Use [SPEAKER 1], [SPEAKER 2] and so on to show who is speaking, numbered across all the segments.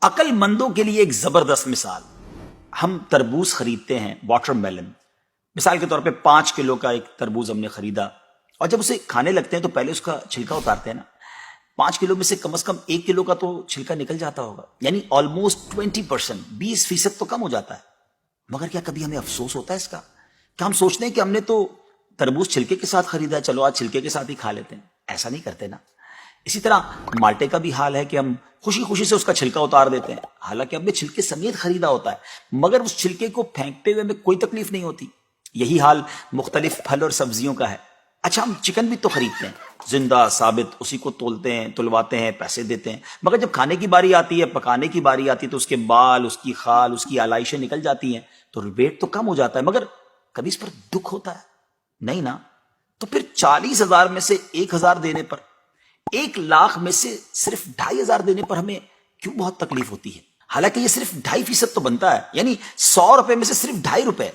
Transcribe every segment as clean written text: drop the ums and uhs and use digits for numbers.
[SPEAKER 1] عقل مندوں کے لیے ایک زبردست مثال. ہم تربوز خریدتے ہیں، واٹر میلن. مثال کے طور پہ 5 کلو کا ایک تربوز ہم نے خریدا، اور جب اسے کھانے لگتے ہیں تو پہلے اس کا چھلکا اتارتے ہیں نا. 5 کلو میں سے کم از کم 1 کلو کا تو چھلکا نکل جاتا ہوگا، یعنی آلموسٹ 20%، 20% تو کم ہو جاتا ہے. مگر کیا کبھی ہمیں افسوس ہوتا ہے اس کا؟ کیا ہم سوچتے ہیں کہ ہم نے تو تربوز چھلکے کے ساتھ خریدا ہے، چلو آج چھلکے کے ساتھ ہی کھا لیتے ہیں؟ ایسا نہیں کرتے نا. اسی طرح مالٹے کا بھی حال ہے کہ ہم خوشی خوشی سے اس کا چھلکا اتار دیتے ہیں، حالانکہ ہم نے چھلکے سمیت خریدا ہوتا ہے، مگر اس چھلکے کو پھینکتے ہوئے ہمیں کوئی تکلیف نہیں ہوتی. یہی حال مختلف پھل اور سبزیوں کا ہے. اچھا، ہم چکن بھی تو خریدتے ہیں، زندہ ثابت، اسی کو تولتے ہیں، تلواتے ہیں، پیسے دیتے ہیں، مگر جب کھانے کی باری آتی ہے، پکانے کی باری آتی ہے، تو اس کے بال، اس کی خال، اس کی آلائشیں نکل جاتی ہیں، تو ویٹ تو کم ہو جاتا ہے. مگر کبھی اس پر دکھ ہوتا ہے؟ نہیں نا. تو پھر 40,000 میں سے 1,000 دینے پر، 1,00,000 میں سے صرف 2,500 دینے پر ہمیں کیوں بہت تکلیف ہوتی ہے؟ حالانکہ یہ صرف 2.5% تو بنتا ہے، یعنی 100 روپے میں سے صرف 2.5 روپے.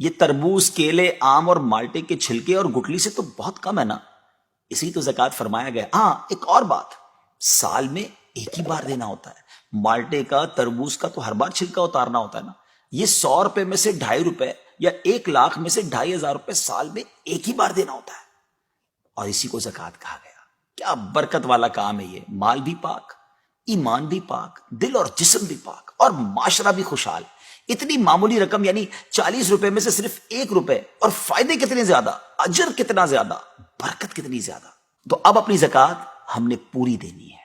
[SPEAKER 1] یہ تربوز، کیلے، آم اور مالٹے کے چھلکے اور گٹلی سے تو بہت کم ہے نا. اسی تو زکوٰۃ فرمایا گیا. ہاں، ایک اور بات، سال میں ایک ہی بار دینا ہوتا ہے. مالٹے کا، تربوز کا تو ہر بار چھلکا اتارنا ہوتا ہے نا. یہ 100 روپے میں سے 2.5 روپے یا 1,00,000 میں سے 2,500 روپے سال میں ایک ہی بار دینا ہوتا ہے، اور اسی کو زکوٰۃ کہا گیا. کیا برکت والا کام ہے یہ. مال بھی پاک، ایمان بھی پاک، دل اور جسم بھی پاک، اور معاشرہ بھی خوشحال. اتنی معمولی رقم، یعنی 40 روپے میں سے صرف 1 روپے، اور فائدے کتنے زیادہ، اجر کتنا زیادہ، برکت کتنی زیادہ. تو اب اپنی زکوٰۃ ہم نے پوری دینی ہے.